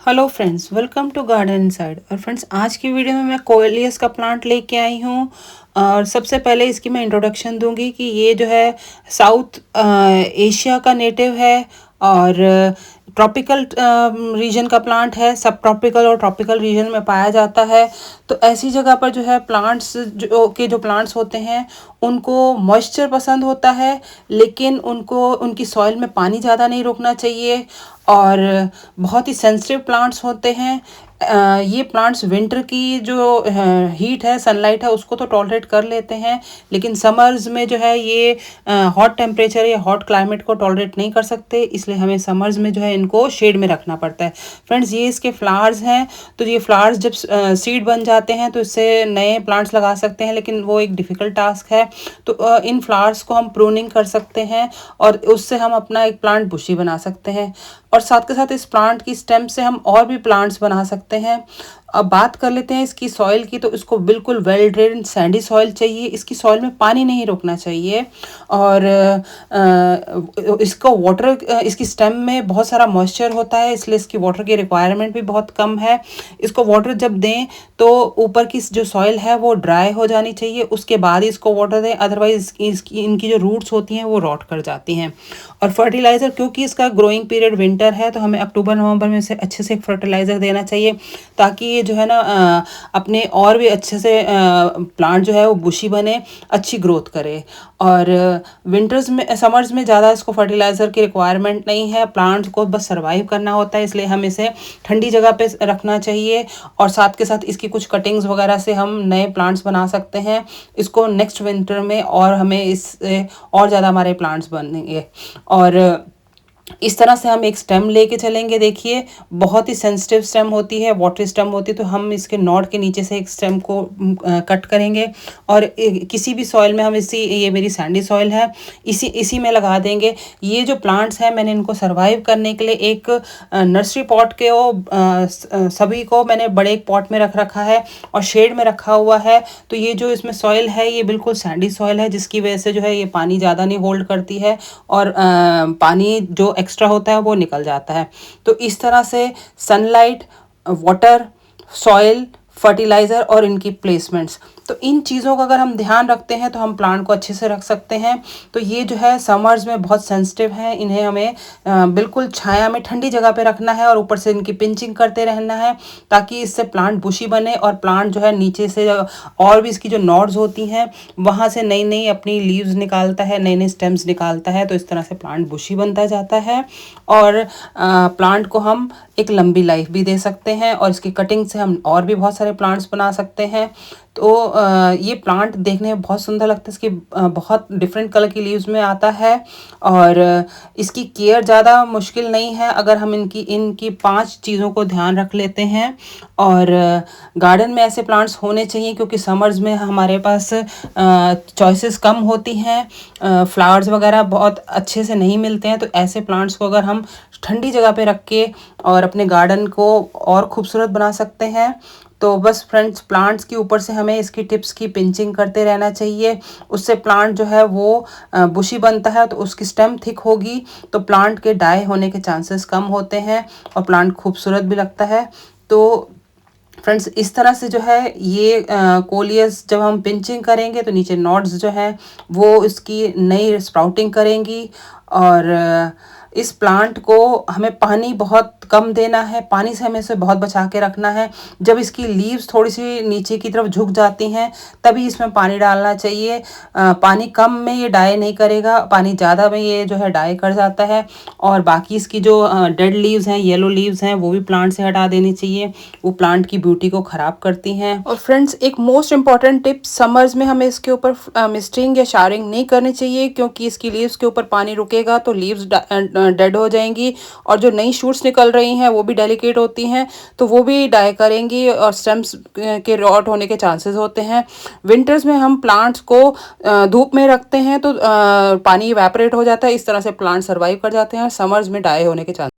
Hello friends, welcome to garden inside. और friends, आज की वीडियो में मैं कोएलियस का प्लांट लेके आई हूँ। और सबसे पहले इसकी मैं इंट्रोडक्शन दूंगी कि ये जो है साउथ एशिया का नेटिव है और ट्रॉपिकल रीजन का प्लांट है। सब ट्रॉपिकल और ट्रॉपिकल रीजन में पाया जाता है। तो ऐसी जगह पर जो है प्लांट्स जो प्लांट्स होते हैं उनको मॉइस्चर पसंद होता है, लेकिन उनको उनकी सॉइल में पानी ज़्यादा नहीं रोकना चाहिए। और बहुत ही सेंसिटिव प्लांट्स होते हैं। ये प्लांट्स विंटर की जो हीट है, सनलाइट है, उसको तो टॉलरेट कर लेते हैं, लेकिन समर्स में जो है ये हॉट टेम्परेचर या हॉट क्लाइमेट को टॉलरेट नहीं कर सकते। इसलिए हमें समर्स में जो है इनको शेड में रखना पड़ता है। फ्रेंड्स, ये इसके फ्लावर्स हैं। तो ये फ्लावर्स जब सीड बन जाते हैं तो इससे नए प्लांट्स लगा सकते हैं, लेकिन वो एक डिफ़िकल्ट टास्क है। तो इन फ्लावर्स को हम प्रूनिंग कर सकते हैं और उससे हम अपना एक प्लांट बुशी बना सकते हैं। और साथ के साथ इस प्लांट की स्टेम से हम और भी प्लांट्स बना सकते हैं। अब बात कर लेते हैं इसकी सॉइल की। तो इसको बिल्कुल वेल ड्रेन सैंडी सॉइल चाहिए। इसकी सॉइल में पानी नहीं रोकना चाहिए। और इसको वाटर, इसकी स्टेम में बहुत सारा मॉइस्चर होता है, इसलिए इसकी वाटर की रिक्वायरमेंट भी बहुत कम है। इसको वाटर जब दें तो ऊपर की जो सॉइल है वो ड्राई हो जानी चाहिए, उसके बाद ही इसको वाटर दें। अदरवाइज इनकी जो रूट्स होती हैं वो रॉट कर जाती हैं। और फर्टिलाइज़र, क्योंकि इसका ग्रोइंग पीरियड विंटर है, तो हमें अक्टूबर नवंबर में से अच्छे से फर्टिलाइज़र देना चाहिए, ताकि ये जो है ना अपने और भी अच्छे से प्लांट जो है वो बुशी बने, अच्छी ग्रोथ करे। और विंटर्स में, समर्स में ज़्यादा इसको फर्टिलाइज़र की रिक्वायरमेंट नहीं है। प्लांट को बस सर्वाइव करना होता है, इसलिए हम इसे ठंडी जगह पे रखना चाहिए। और साथ के साथ इसकी कुछ कटिंग्स वगैरह से हम नए प्लांट्स बना सकते हैं इसको नेक्स्ट विंटर में, और हमें इससे और ज़्यादा हमारे प्लांट्स बनेंगे। और इस तरह से हम एक स्टेम लेके चलेंगे। देखिए, बहुत ही सेंसिटिव स्टेम होती है, वाटर स्टेम होती है। तो हम इसके नॉड के नीचे से एक स्टेम को कट करेंगे और किसी भी सॉइल में हम ये मेरी सैंडी सॉइल है, इसी में लगा देंगे। ये जो प्लांट्स हैं, मैंने इनको सर्वाइव करने के लिए एक नर्सरी पॉट के सभी को मैंने बड़े एक पॉट में रख रखा है और शेड में रखा हुआ है। तो ये जो इसमें सॉइल है ये बिल्कुल सैंडी सॉइल है, जिसकी वजह से जो है ये पानी ज़्यादा नहीं होल्ड करती है और पानी जो एक्स्ट्रा होता है वो निकल जाता है। तो इस तरह से सनलाइट, वाटर, सॉइल, फर्टिलाइज़र और इनकी प्लेसमेंट्स, तो इन चीज़ों का अगर हम ध्यान रखते हैं तो हम प्लांट को अच्छे से रख सकते हैं। तो ये जो है समर्स में बहुत सेंसिटिव हैं, इन्हें हमें बिल्कुल छाया में ठंडी जगह पे रखना है और ऊपर से इनकी पिंचिंग करते रहना है, ताकि इससे प्लांट बुशी बने और प्लांट जो है नीचे से और भी इसकी जो नॉड्स होती हैं वहाँ से नई नई अपनी लीव्स निकालता है, नए नए स्टेम्स निकालता है। तो इस तरह से प्लांट बुशी बनता जाता है और प्लांट को हम एक लंबी लाइफ भी दे सकते हैं और इसकी कटिंग से हम और भी बहुत सारे प्लांट्स बना सकते हैं। तो ये प्लांट देखने में बहुत सुंदर लगता है। इसकी बहुत डिफरेंट कलर की लीव्स में आता है और इसकी केयर ज़्यादा मुश्किल नहीं है अगर हम इनकी 5 चीज़ों को ध्यान रख लेते हैं। और गार्डन में ऐसे प्लांट्स होने चाहिए, क्योंकि समर्स में हमारे पास चॉइसेस कम होती हैं, फ्लावर्स वगैरह बहुत अच्छे से नहीं मिलते हैं। तो ऐसे प्लांट्स को अगर हम ठंडी जगह पे रख के और अपने गार्डन को और खूबसूरत बना सकते हैं। तो बस फ्रेंड्स, प्लांट्स के ऊपर से हमें इसकी टिप्स की पिंचिंग करते रहना चाहिए। उससे प्लांट जो है वो बुशी बनता है, तो उसकी स्टेम थिक होगी तो प्लांट के डाई होने के चांसेस कम होते हैं और प्लांट खूबसूरत भी लगता है। तो फ्रेंड्स, इस तरह से जो है ये कोलियस जब हम पिंचिंग करेंगे तो नीचे नॉड्स जो है वो इसकी नई स्प्राउटिंग करेंगी। और इस प्लांट को हमें पानी बहुत कम देना है, पानी से हमें इसे बहुत बचा के रखना है। जब इसकी लीव्स थोड़ी सी नीचे की तरफ झुक जाती हैं तभी इसमें पानी डालना चाहिए। पानी कम में ये डाई नहीं करेगा, पानी ज़्यादा में ये जो है डाई कर जाता है। और बाकी इसकी जो डेड लीव्स हैं, येलो लीव्स हैं, वो भी प्लांट से हटा देनी चाहिए, वो प्लांट की ब्यूटी को ख़राब करती हैं। और फ्रेंड्स, एक मोस्ट इंपॉर्टेंट टिप, समर्स में हमें इसके ऊपर मिस्टिंग या शारिंग नहीं करनी चाहिए, क्योंकि इसकी लीव्स के ऊपर पानी रुकेगा तो लीव्स डेड हो जाएंगी और जो नई शूट्स निकल रही हैं वो भी डेलिकेट होती हैं, तो वो भी डाई करेंगी और स्टेम्स के रॉट होने के चांसेस होते हैं। विंटर्स में हम प्लांट्स को धूप में रखते हैं तो पानी इवेपोरेट हो जाता है, इस तरह से प्लांट सर्वाइव कर जाते हैं। समर्स में डाई होने के चांसेस